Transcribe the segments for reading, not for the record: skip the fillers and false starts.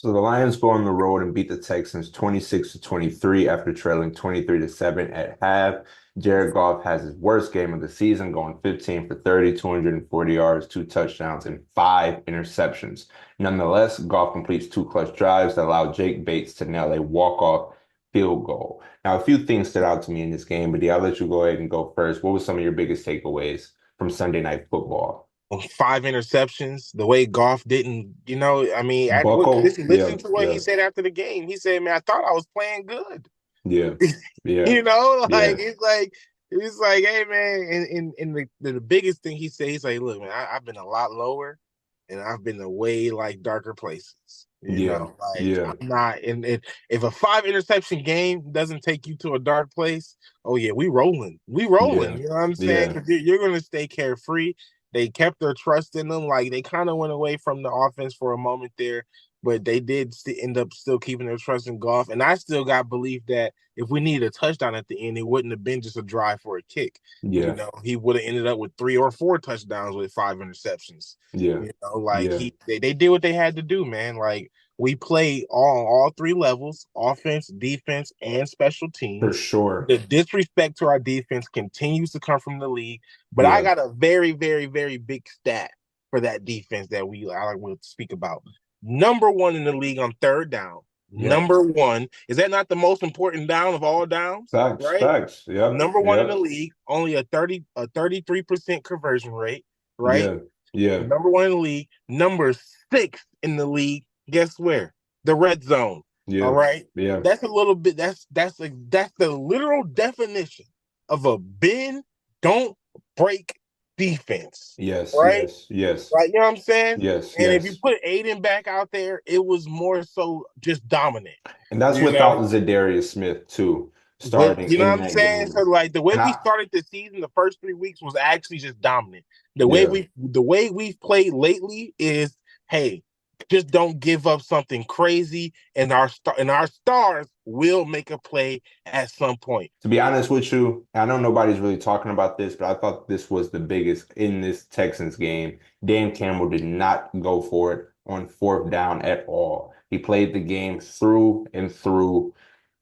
So the Lions go on the road and beat the Texans 26-23 after trailing 23-7 at half. Jared Goff has his worst game of the season, going 15 for 30, 240 yards, two touchdowns, and five interceptions. Nonetheless, Goff completes two clutch drives that allow Jake Bates to nail a walk-off field goal. Now, a few things stood out to me in this game, but I'll let you go ahead and go first. What were some of your biggest takeaways from Sunday Night Football? Five interceptions. The way Goff didn't, I mean, Buckle? listen Yeah, to what he yeah, said after the game. He said, "Man, I thought I was playing good." yeah, yeah, You know, yeah. it's like, hey man, and the biggest thing he said, he's like, look, man, I've been a lot lower, and I've been to way like darker places. Yeah, Like yeah, I'm not, and if a five interception game doesn't take you to a dark place, oh yeah, we rolling. yeah, You know what I'm saying? yeah, 'Cause you're gonna stay carefree. They kept their trust in them. Like they kind of went away from the offense for a moment there, but they did end up still keeping their trust in Goff. And I still got belief that if we needed a touchdown at the end, it wouldn't have been just a drive for a kick. yeah, He would have ended up with three or four touchdowns with five interceptions. yeah, Like yeah, they did what they had to do, man. Like we play all three levels, offense, defense, and special for teams. sure. The disrespect to our defense continues to come from the league, but I Yeah, got a very, very, very big stat for that defense that I will speak about. Number one in the league on third down. yep. Number one. Is that not the most important down of all downs? Facts, Right? facts. Yep, Number one in the yep. league, only a 33% conversion rate, right? Yeah, yeah, Number one in the league, number six in the league. Guess where? The red zone. All yeah, right. yeah. That's a little bit. That's the literal definition of a bend, don't break defense. Yes, Right. yes, yes, Right. You know what I'm saying? yes, And if you yes. put Aiden back out there, it was more so just dominant. And that's You without know, Zadarius Smith too, but starting you know in what I'm that saying? So game. like the way And we I, started the season, the first 3 weeks was actually just dominant. yeah, The way we've played lately is, hey, just don't give up something crazy, and our stars will make a play at some point. to be honest with you, I know nobody's really talking about this, but I thought this was the biggest in this Texans game. Dan Campbell did not go for it on fourth down at all. He played the game through and through,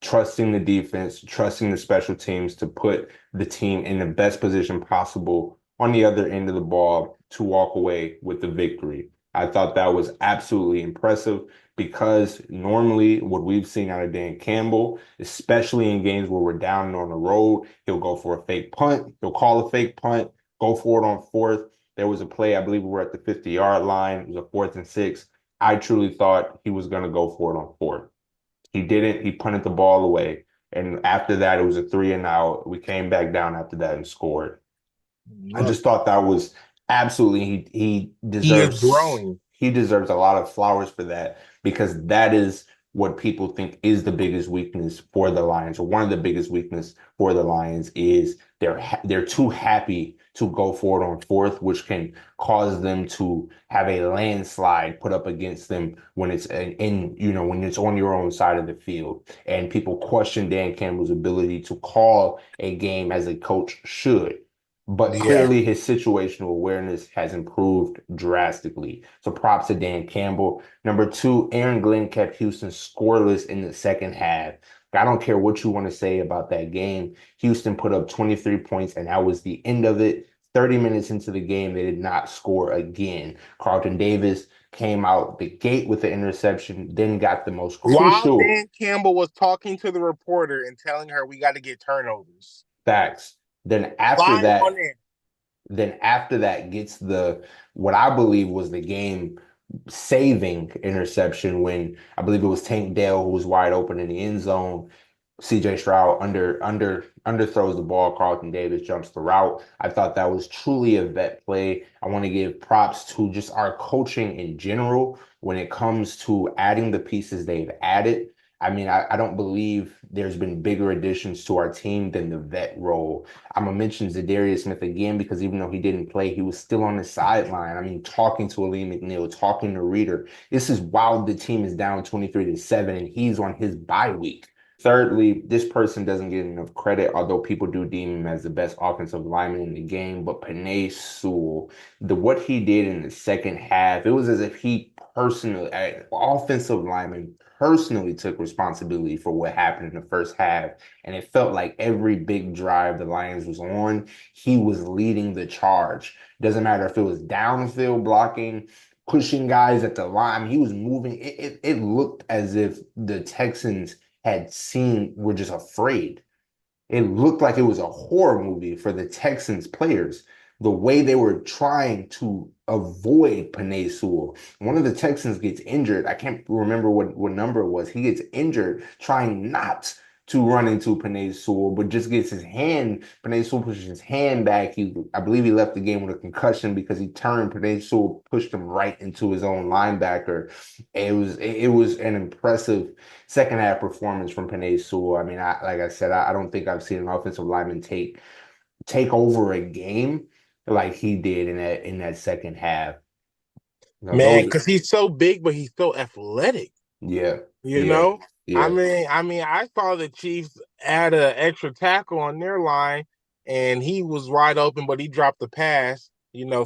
trusting the defense, trusting the special teams to put the team in the best position possible on the other end of the ball to walk away with the victory. I thought that was absolutely impressive because normally what we've seen out of Dan Campbell, especially in games where we're down and on the road, he'll go for a fake punt. He'll call a fake punt, go for it on fourth. There was a play, I believe we were at the 50-yard line. It was a 4th and 6. I truly thought he was going to go for it on fourth. He didn't. He punted the ball away. And after that, it was a 3-and-out. We came back down after that and scored. I Look, just thought that was absolutely he is growing. he deserves a lot of flowers for that because that is what people think is the biggest weakness for the Lions, or one of the biggest weakness for the Lions is they're too happy to go forward on fourth, which can cause them to have a landslide put up against them when it's when it's on your own side of the field. And people question Dan Campbell's ability to call a game as a coach should. But Yeah. clearly, his situational awareness has improved drastically. So props to Dan Campbell. Number two, Aaron Glenn kept Houston scoreless in the second half. I don't care what you want to say about that game. Houston put up 23 points, and that was the end of it. 30 minutes into the game, they did not score again. Carlton Davis came out the gate with the interception, then got the most While crucial Dan Campbell was talking to the reporter and telling her we got to get turnovers. facts. Then after Live on that, it. Then after that gets the what I believe was the game saving interception when I believe it was Tank Dell who was wide open in the end zone. CJ Stroud underthrows the ball. Carlton Davis jumps the route. I thought that was truly a vet play. I want to give props to just our coaching in general when it comes to adding the pieces they've added. I mean, I don't believe there's been bigger additions to our team than the vet role. I'm gonna mention Zadarius Smith again because even though he didn't play, he was still on the sideline. I mean, talking to Ali McNeil, talking to Reader. This is while the team is down 23-7 and he's on his bye week. Thirdly, this person doesn't get enough credit, although people do deem him as the best offensive lineman in the game. But Penei Sewell, what he did in the second half, it was as if he personally, offensive lineman personally took responsibility for what happened in the first half. And it felt like every big drive the Lions was on, he was leading the charge. Doesn't matter if it was downfield blocking, pushing guys at the line. He was moving. It looked as if the Texans were just afraid. It looked like it was a horror movie for the Texans players. The way they were trying to avoid Penei Sewell. One of the Texans gets injured. I can't remember what number it was. He gets injured trying not to run into Penei Sewell, but just gets his hand. Penei Sewell pushes his hand back. I believe he left the game with a concussion because he turned. Penei Sewell pushed him right into his own linebacker. It was an impressive second half performance from Penei Sewell. I mean, like I said, I don't think I've seen an offensive lineman take over a game like he did in that second half. Man, because he's so big, but he's so athletic. Yeah, You yeah, know, yeah. I saw the Chiefs add an extra tackle on their line, and he was wide open, but he dropped the pass,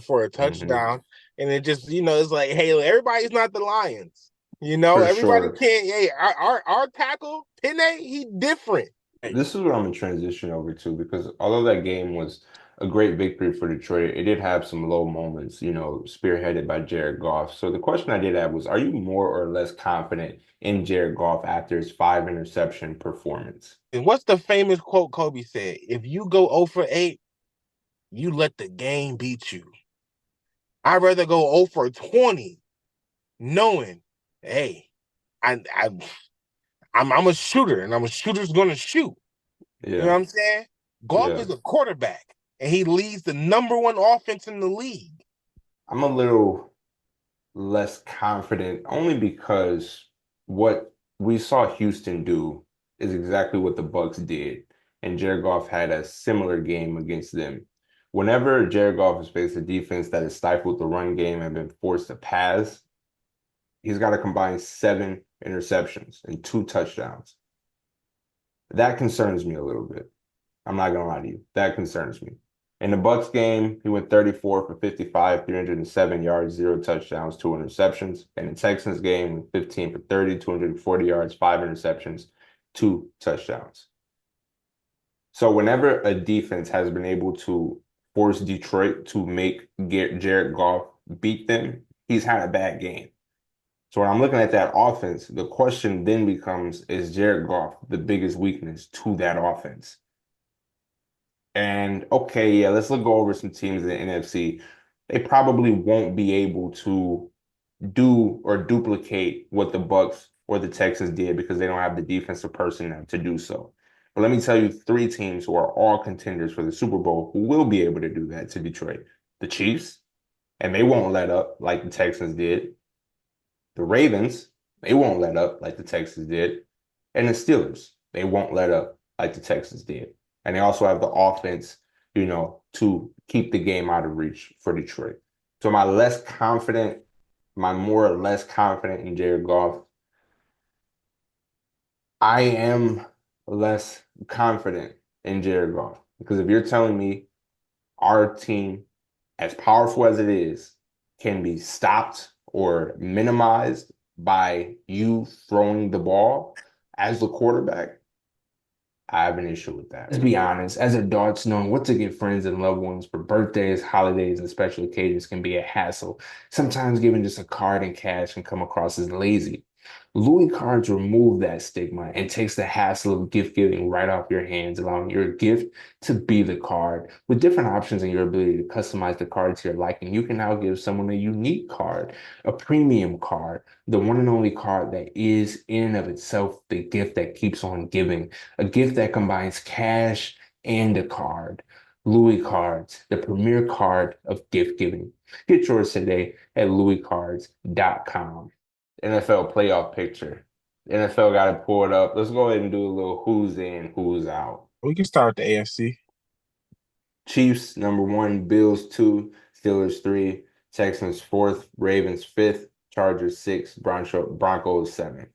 for a Hmm. touchdown. And it just, it's like, hey, everybody's not the Lions. For Everybody sure. can't. Hey, our tackle, Penne, he different. Hey, This is what I'm gonna transition over to because although that game was a great victory for Detroit, it did have some low moments, spearheaded by Jared Goff. So the question I did have was, are you more or less confident in Jared Goff after his five interception performance? and what's the famous quote Kobe said? If you go 0 for 8, you let the game beat you. I'd rather go 0 for 20, knowing, hey, I, I I'm a shooter, and I'm a shooter's gonna shoot. You know Yeah, what I'm saying? Goff yeah. is a quarterback, and he leads the number one offense in the league. I'm a little less confident only because what we saw Houston do is exactly what the Bucks did, and Jared Goff had a similar game against them. Whenever Jared Goff has faced a defense that has stifled the run game and been forced to pass, he's got a combined 7 interceptions and 2 touchdowns. That concerns me a little bit. I'm not gonna lie to you. That concerns me. In the Bucks game, he went 34 for 55, 307 yards, 0 touchdowns, 2 interceptions. And the Texans game, 15 for 30, 240 yards, 5 interceptions, 2 touchdowns. So whenever a defense has been able to force Detroit to make Jared Goff beat them, he's had a bad game. So when I'm looking at that offense, the question then becomes, is Jared Goff the biggest weakness to that offense? And okay, yeah, go over some teams in the NFC. They probably won't be able to do or duplicate what the Bucks or the Texans did because they don't have the defensive personnel to do so. But let me tell you 3 teams who are all contenders for the Super Bowl who will be able to do that to Detroit. The Chiefs, and they won't let up like the Texans did. The Ravens, they won't let up like the Texans did. And the Steelers, they won't let up like the Texans did. And they also have the offense, to keep the game out of reach for Detroit. So am I more or less confident in Jared Goff? I am less confident in Jared Goff because if you're telling me our team, as powerful as it is, can be stopped or minimized by you throwing the ball as the quarterback, I have an issue with that. Let's be honest, as adults, knowing what to get friends and loved ones for birthdays, holidays, and special occasions can be a hassle. Sometimes giving just a card and cash can come across as lazy. Louis cards remove that stigma and takes the hassle of gift giving right off your hands, allowing your gift to be the card. With different options and your ability to customize the card to your liking, you can now give someone a unique card, a premium card, the one and only card that is in and of itself the gift that keeps on giving, a gift that combines cash and a card. Louis Cards, the premier card of gift giving. Get yours today at louiscards.com. NFL playoff picture. The NFL got to pull it up. Let's go ahead and do a little who's in, who's out. We can start with the AFC. Chiefs number 1, Bills 2, Steelers 3, Texans 4th, Ravens 5th, Chargers 6, Broncos 7.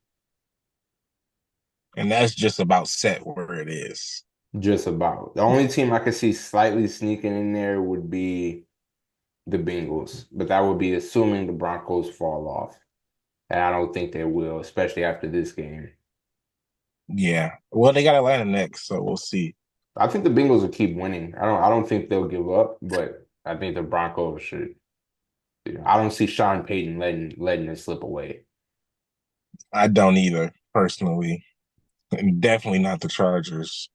And that's just about set where it is. Just about. The only team I could see slightly sneaking in there would be the Bengals, but that would be assuming the Broncos fall off. and I don't think they will, especially after this game. Yeah. Well, they got Atlanta next, so we'll see. I think the Bengals will keep winning. I don't think they'll give up, but I think the Broncos should. I don't see Sean Payton letting it slip away. I don't either, personally. And definitely not the Chargers.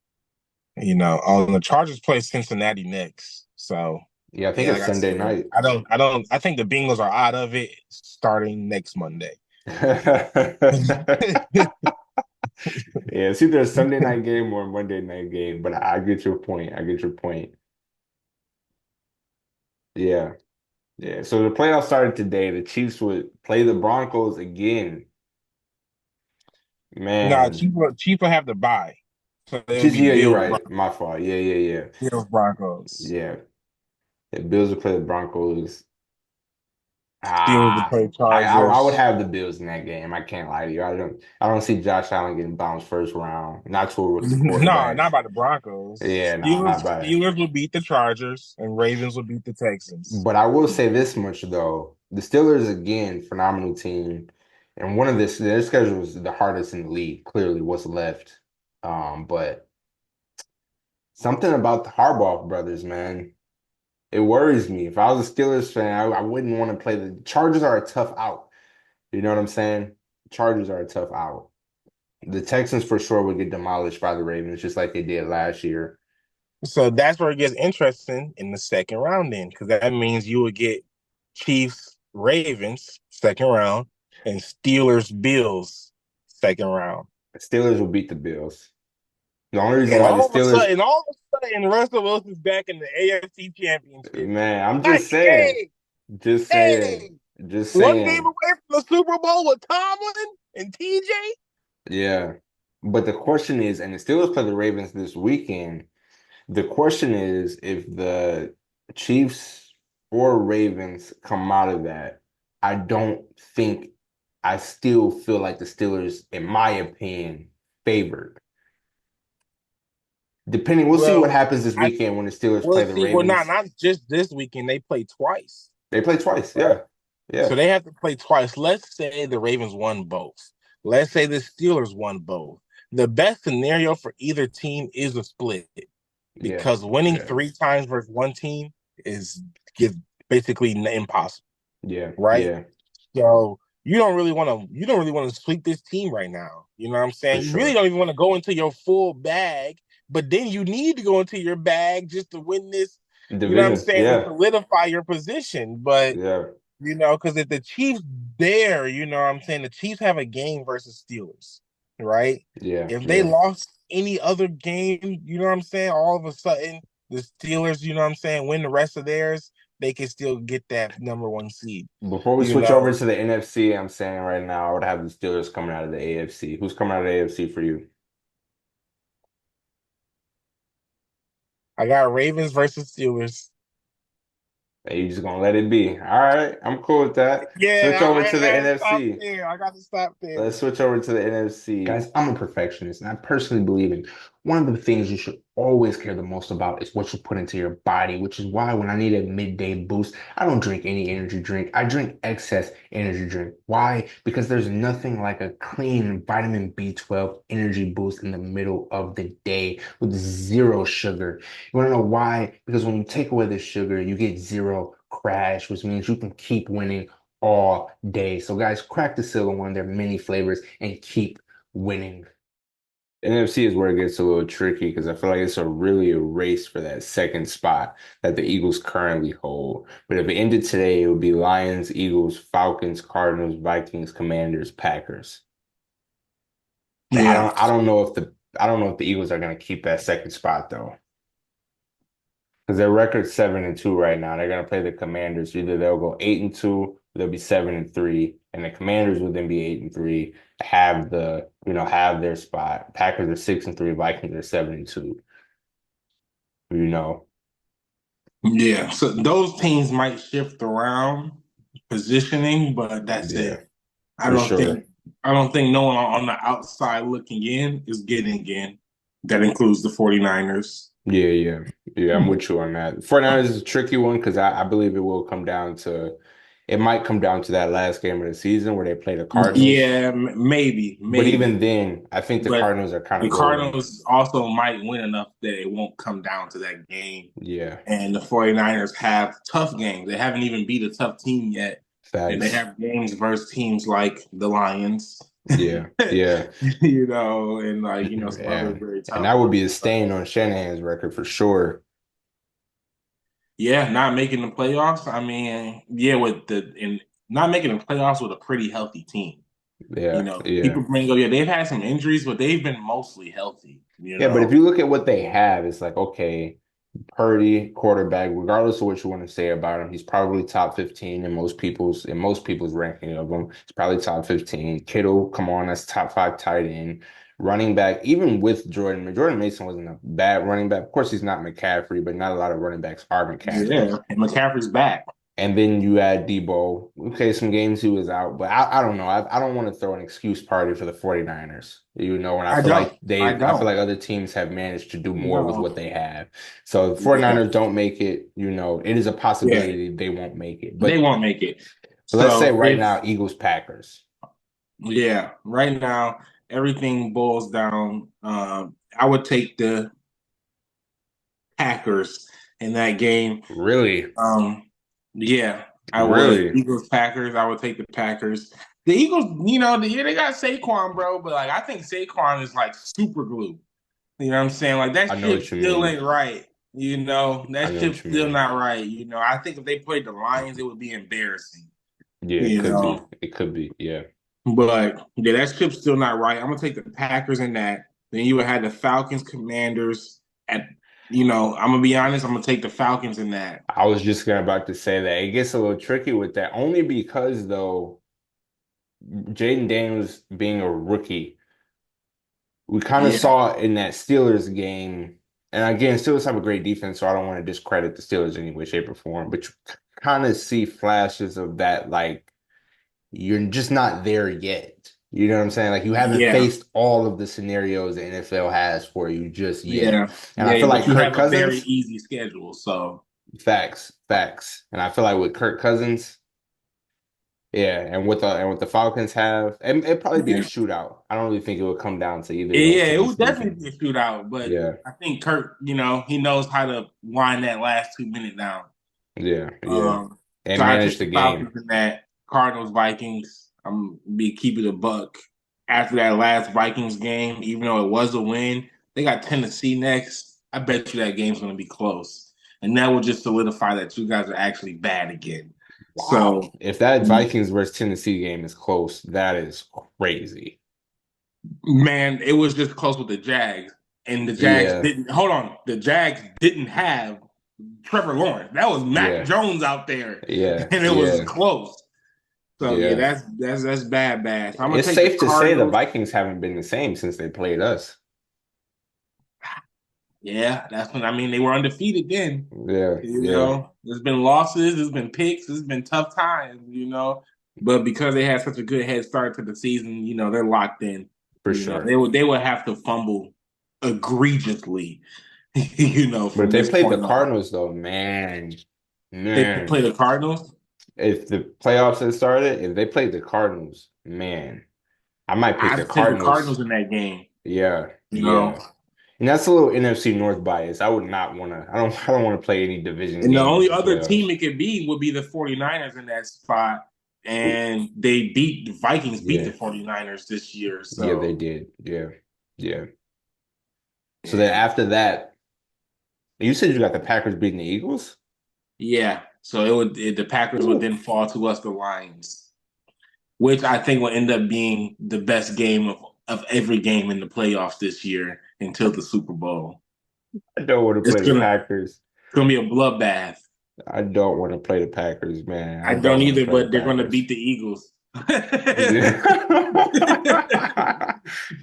The Chargers play Cincinnati next. So Yeah, I think yeah, it's like I Sunday said, night. I think the Bengals are out of it starting next Monday. Yeah, it's either a Sunday night game or a Monday night game, but I get your point. I get your point. Yeah. Yeah. So the playoffs started today. The Chiefs would play the Broncos again. No, Man. Chiefs will have the bye. So it'll Chiefs, be yeah, you're Bills, right. My fault. Yeah, yeah, yeah. Broncos. Yeah. The Bills would play the Broncos. Steelers will play I would Chargers. have the Bills in that game. I can't lie to you. I don't see Josh Allen getting bounced first round. Not to a rookie No, quarterback. not by the Broncos. Yeah, no, not by it. Steelers will beat the Chargers, and Ravens will beat the Texans. But I will say this much though. The Steelers again, phenomenal team. And one of this their schedule is the hardest in the league, clearly what's left. But something about the Harbaugh brothers, man. It worries me. If I was a Steelers fan, I wouldn't want to play the Chargers are a tough out. You know what I'm saying? Chargers are a tough out. The Texans for sure would get demolished by the Ravens, just like they did last year. So that's where it gets interesting in the second round, then, because that means you would get Chiefs, Ravens, second round, and Steelers, Bills, second round. The Steelers will beat the Bills. The only reason why the Steelers, All of a sudden, Russell Wilson's back in the AFC Championship. man, I'm just Like, saying, just saying, hey, just one game saying. away from the Super Bowl with Tomlin and TJ. Yeah. But the question is, and the Steelers play the Ravens this weekend. The question is if the Chiefs or Ravens come out of that, I don't think I still feel like the Steelers, in my opinion, favored. Depending, we'll see what Well, happens this I weekend when the Steelers play we'll the see. Well, Ravens. not just this weekend. They play twice, They play twice. right? Yeah. Yeah. So they have to play twice. Let's say the Ravens won both. Let's say the Steelers won both. The best scenario for either team is a split Yeah. because winning Yeah. three times versus one team is basically impossible, Yeah. right? Yeah. So you don't really want to sweep this team right now. You know what I'm For saying? You really sure. don't even want to go into your full bag, but then you need to go into your bag just to win this, you know what I'm Division. saying, and Yeah. solidify your position. But Yeah. because if the Chiefs you know what I'm saying, the Chiefs have a game versus Steelers, right? Yeah. If they Yeah. lost any other game, you know what I'm saying, all of a sudden the Steelers, you know what I'm saying, win the rest of theirs, they can still get that number one seed. Before we You switch over know, to the NFC, I'm saying right now, I would have the Steelers coming out of the AFC. Who's coming out of the AFC for you? I got Ravens versus Steelers. Are you just gonna let it be? All right, I'm cool with that. Yeah, Switch over I to the gotta stop NFC. there. I got to stop Let's there. switch over to the NFC. Guys, I'm a perfectionist, and I personally believe in one of the things you should always care the most about is what you put into your body, which is why when I need a midday boost, I don't drink any energy drink. I drink excess energy drink. Why? Because there's nothing like a clean vitamin B12 energy boost in the middle of the day with zero sugar. You want to know why? Because when you take away the sugar, you get zero crash, which means you can keep winning all day. So guys, crack the seal on one of their many flavors and keep winning. NFC is where it gets a little tricky because I feel like it's really a race for that second spot that the Eagles currently hold. But if it ended today, it would be Lions, Eagles, Falcons, Cardinals, Vikings, Commanders, Packers. I Yeah. don't I don't know if the Eagles are going to keep that second spot though. Because their record's 7-2 right now. They're gonna play the Commanders. Either they'll go 8-2, or they'll be 7-3, and the Commanders will then be 8-3, have their spot. Packers are 6-3, Vikings are 7-2. You know, Yeah. So those teams might shift around positioning, but that's yeah, it. I for don't sure. think I don't think no one on the outside looking in is getting in. That includes the 49ers. Yeah, yeah, yeah. I'm with you on that. 49ers is a tricky one because I believe it will come down to It might come down to that last game of the season where they play the Cardinals. Yeah, maybe, But even maybe. then, I think the But Cardinals are kind the of rolling. Cardinals also might win enough that it won't come down to that game. Yeah, And the 49ers have tough games. They haven't even beat a tough team yet. And they facts. have games versus teams like the Lions, Yeah, yeah, and like, some other yeah. very And tough that would be ones. a stain on Shanahan's record for sure. Yeah, not making the playoffs. I mean, yeah, not making the playoffs with a pretty healthy team. Yeah, yeah. People bring up, yeah, they've had some injuries, but they've been mostly healthy, you Yeah, but if know. you look at what they have, it's like, okay, Purdy, quarterback, regardless of what you want to say about him, he's probably top 15 in most people's ranking of him. He's probably top 15. Kittle, come on, that's top five tight end. Running back, even with Jordan Mason wasn't a bad running back. Of course, he's not McCaffrey, but not a lot of running backs are Yeah, McCaffrey. and McCaffrey's back. And then you add Debo. Okay, some games he was out, but I don't know. I don't want to throw an excuse party for the 49ers. And I don't. I I feel don't. like other teams have managed to do more with No. what they have. So if the Yeah. 49ers don't make it, it is a Yeah. possibility they won't make it. They But won't make it. let's say So right if now, Eagles Packers. yeah, right now everything boils down. I would take the Packers in that game. Really? Yeah, I would. Really? Eagles Packers. I would take the Packers. The Eagles, they got Saquon, bro, but like I think Saquon is like super glue. You know what I'm saying? Like I that know ship what you still mean. ain't right. I That know ship's what you still mean. not right. I think if they played the Lions, it would be embarrassing. Yeah, it You could be. know, It could be. Yeah. but yeah, that ship's still not right. I'm gonna take the Packers in that. Then you would have the Falcons, Commanders. At I'm gonna be honest. I'm gonna take the Falcons in that. I was just gonna about to say that it gets a little tricky with that, only because though. Jaden Daniels being a rookie, we kind of Yeah, saw it in that Steelers game. And again, Steelers have a great defense, so I don't want to discredit the Steelers in any way, shape, or form. But you kind of see flashes of that, like you're just not there yet. You know what I'm saying? Like you haven't yeah, faced all of the scenarios the NFL has for you just yet. yeah, And I yeah. feel But like you Kirk have a very Cousins, easy schedule, so facts, facts. And I feel like with Kirk Cousins, yeah, and what the Falcons have, and it'd probably be a yeah. shootout. I don't really think it would come down to either of those Yeah, it teams would definitely sneaking. be a shootout, but Yeah, I think Kirk, he knows how to wind that last 2 minute down. yeah, yeah, Um, so and I manage take the the game Falcons in that. Cardinals, Vikings. I'm be keeping a buck after that last Vikings game. Even though it was a win, they got Tennessee next. I bet you that game's going to be close, and that will just solidify that you guys are actually bad again. Wow. So, If that Vikings versus Tennessee game is close, that is crazy. man, it was just close with the Jags, and the Jags Yeah, didn't. Hold on, the Jags didn't have Trevor Lawrence. That was Mac yeah, Jones out there, yeah, and it was yeah, close. So yeah, yeah. that's bad, bad. So I'm gonna It's take the safe to say the Cardinals. Vikings haven't been the same since they played us. Yeah, that's when I mean they were undefeated then. Yeah, yeah, There's been losses, there's been picks, there's been tough times. But because they had such a good head start to the season, they're locked in. for sure. They would have to fumble egregiously, But if from they this played the point on. Cardinals, though, man, They man. play the Cardinals. If the playoffs had started, if they played the Cardinals, man, I might pick the I'd take the Cardinals. Cardinals in that game. Yeah, You know, yeah. And that's a little NFC North bias. I would not want to. I don't want to play any division And the games only in the other playoffs. team it could be would be the 49ers in that spot. And the Vikings beat the Yeah, 49ers this year. yeah, they So, did. Yeah, yeah. So then yeah. after that, you said you got the Packers beating the Eagles. Yeah. So the Packers would Ooh, then fall to us, the Lions, which I think will end up being the best game of every game in the playoffs this year until the Super Bowl. I don't want to It's play the gonna Packers. it's gonna be a bloodbath. I don't want to play the Packers, man. I I don't don't want to either, play the but they're gonna Packers. beat the Eagles.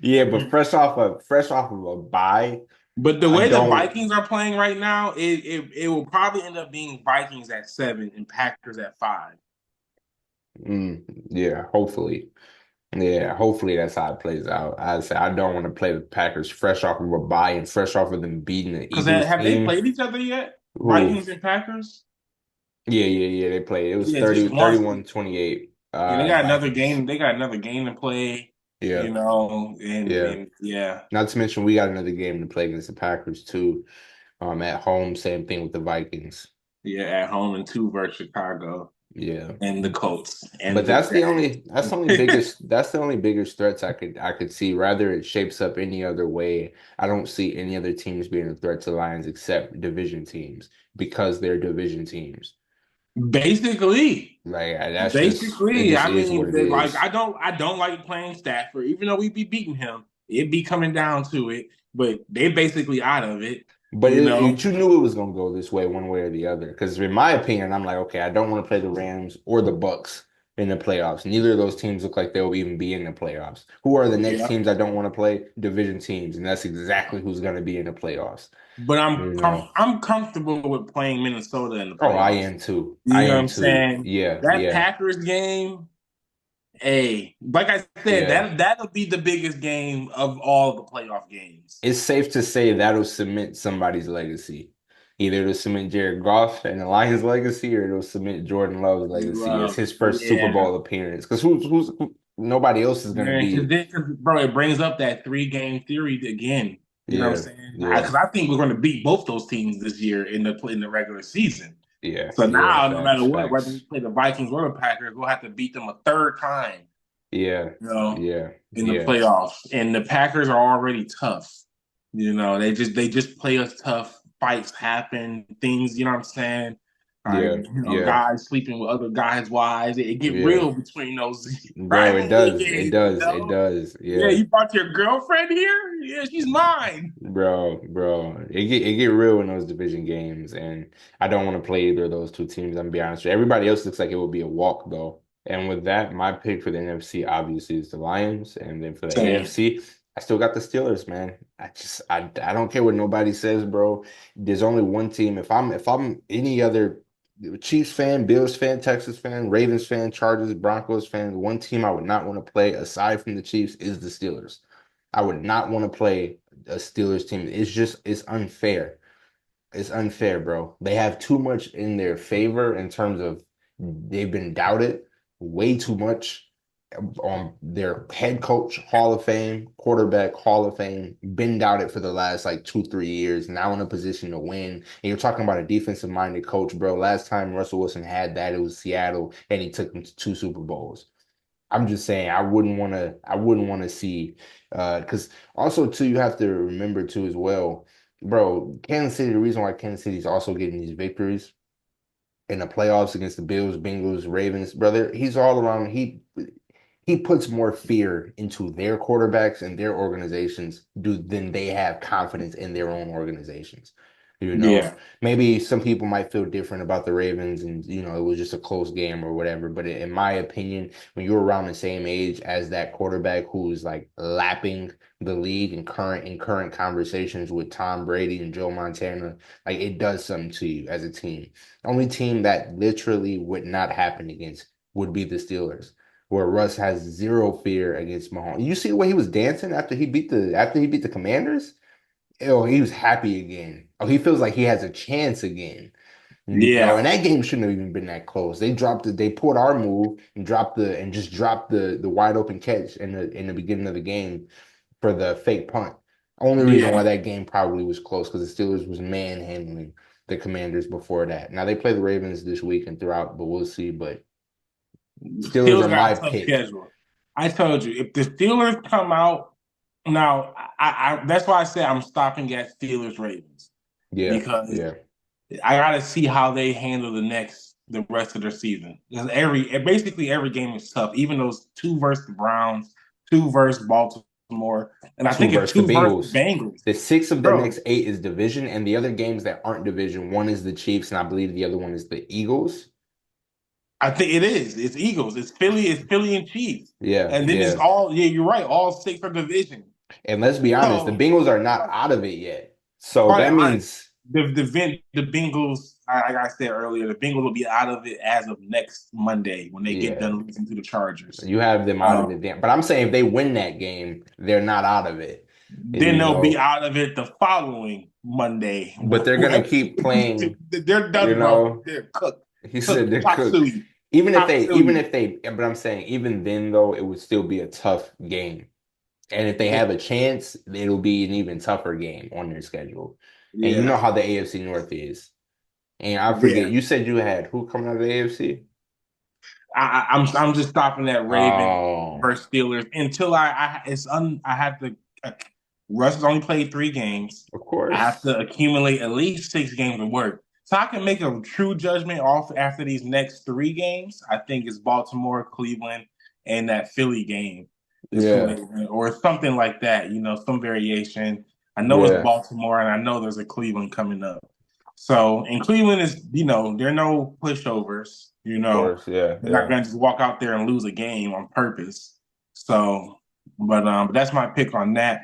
Yeah, but fresh off of a bye, But the I way the don't. Vikings are playing right now, it will probably end up being Vikings at 7 and Packers at 5. Yeah, hopefully. Yeah, hopefully that's how it plays out. I say I don't want to play the Packers fresh off of a bye and fresh off of them beating the Because Eagles have they team. played each other yet? Ooh, Vikings and Packers? Yeah. They played. It was Yeah, just 31-28. yeah, they got another Vikings. game. They got another game to play. Yeah, And yeah. yeah, Not to mention we got another game to play against the Packers too. At home, same thing with the Vikings. yeah, at home and two versus Chicago Yeah. and the Colts But and the Jags. that's the only biggest threats I could see. Rather it shapes up any other way. I don't see any other teams being a threat to the Lions except division teams because they're division teams. Basically, Like that's just it basically, just I is what mean, it like is. I don't like playing Stafford, even though we be beating him. It be coming down to it, but they basically out of it. But You know, you knew it was gonna go this way one way or the other. Because in my opinion, I'm like, okay, I don't want to play the Rams or the Bucks in the playoffs. Neither of those teams look like they'll even be in the playoffs. Who are the next yeah. teams I don't want to play? Division teams, and that's exactly who's gonna be in the playoffs. But You know. I'm comfortable with playing Minnesota in the Oh, I playoffs. am too. You I know what am I'm too. saying? Yeah, That yeah, Packers game, hey, like I said, yeah. that'll be the biggest game of all the playoff games. It's safe to say that'll cement somebody's legacy. Either it'll cement Jared Goff and the Lions' legacy, or it'll cement Jordan Love's legacy as his first Super Yeah. Bowl appearance. Because nobody else is gonna Man, be. bro, it brings up that 3-game theory again. You know what I'm Yeah, saying? yeah, Because I think we're going to beat both those teams this year in the regular season. So yeah. now, no matter Facts, what, whether we facts. play the Vikings or the Packers, we'll have to beat them a third time. Yeah, You know, yeah, in the yeah, playoffs. And the Packers are already tough. They just play us tough. Fights happen, things, you know what I'm saying? yeah, yeah, Guys sleeping with other guys' wives. It get yeah. real between those Bro, it rivalry does. games, you It know? does. Yeah, Yeah. you brought your girlfriend here? Yeah, she's mine. Bro. It get real in those division games, and I don't want to play either of those two teams. I'm gonna be honest with you. Everybody else looks like it would be a walk though. And with that, my pick for the NFC obviously is the Lions, and then for the Same. AFC, I still got the Steelers, man. I don't care what nobody says, bro. There's only one team. If I'm any other Chiefs fan, Bills fan, Texas fan, Ravens fan, Chargers, Broncos fan, one team I would not want to play aside from the Chiefs is the Steelers. I would not want to play a Steelers team. It's unfair. It's unfair, bro. They have too much in their favor in terms of they've been doubted way too much on their head coach, Hall of Fame, quarterback, Hall of Fame, been doubted for the last like 2, 3 years, now in a position to win. And you're talking about a defensive minded coach, bro. Last time Russell Wilson had that, it was Seattle, and he took them to 2 Super Bowls. I'm just saying I wouldn't want to see because also too you have to remember too as well, bro, Kansas City, the reason why Kansas City is also getting these victories in the playoffs against the Bills, Bengals, Ravens, brother, he's all around. He puts more fear into their quarterbacks and their organizations than they have confidence in their own organizations. You know, Yeah. maybe some people might feel different about the Ravens and, it was just a close game or whatever. But in my opinion, when you're around the same age as that quarterback who's like lapping the league in current conversations with Tom Brady and Joe Montana, like it does something to you as a team. Only team that literally would not happen against would be the Steelers where Russ has zero fear against Mahomes. You see the way he was dancing after he beat the Commanders? Oh, he was happy again. Oh, he feels like he has a chance again. And Yeah. that game shouldn't have even been that close. They pulled our move and just dropped the wide open catch in the beginning of the game for the fake punt. Only reason Yeah. why that game probably was close because the Steelers was manhandling the Commanders before that. Now they play the Ravens this week and throughout, but we'll see. But Steelers Steelers are got my a tough pick. schedule. I told you, if the Steelers come out now, I that's why I said I'm stopping at Steelers Ravens Yeah, because yeah. I got to see how they handle the rest of their season. Because basically every game is tough. Even those two versus the Browns, two versus Baltimore, and I Two think it's versus the two versus the Bengals. Bengals. The six of the Bro, next eight is division, and the other games that aren't division, one is the Chiefs, and I believe the other one is the Eagles. I think it is. It's Eagles. It's Philly and Chiefs, Yeah, and then it's yeah. all. Yeah, you're right. All six are division. And let's be honest, the So, Bengals are not out of it yet. So right, that means the Bengals. Like I said earlier, the Bengals will be out of it as of next Monday when they get yeah, done losing to the Chargers. you have them out of Uh, it then. But I'm saying if they win that game, they're not out of it. then You they'll be know, out of it the following Monday. but they're gonna keep playing, They're you done, bro. know. They're cooked. He said they're cooked. Tatsui. Even Tatsui. if they, but I'm saying even then though, it would still be a tough game. And if they Yeah. have a chance, it'll be an even tougher game on their schedule. And you Yeah. know how the AFC North is. And I forget, Yeah. you said you had who coming out of the AFC? I'm just stopping at Ravens Oh, versus Steelers until I have to. Russ has only played 3 games. of I have course. to accumulate at least 6 games of work, so I can make a true judgment off after these next 3 games. I think it's Baltimore, Cleveland, and that Philly game is Yeah, who, or something like that. Some variation. I know it's yeah, Baltimore, and I know there's a Cleveland coming up. So, and Cleveland is, they're no pushovers. of course. Yeah, They're not yeah. going to just walk out there and lose a game on purpose. So, but that's my pick on that.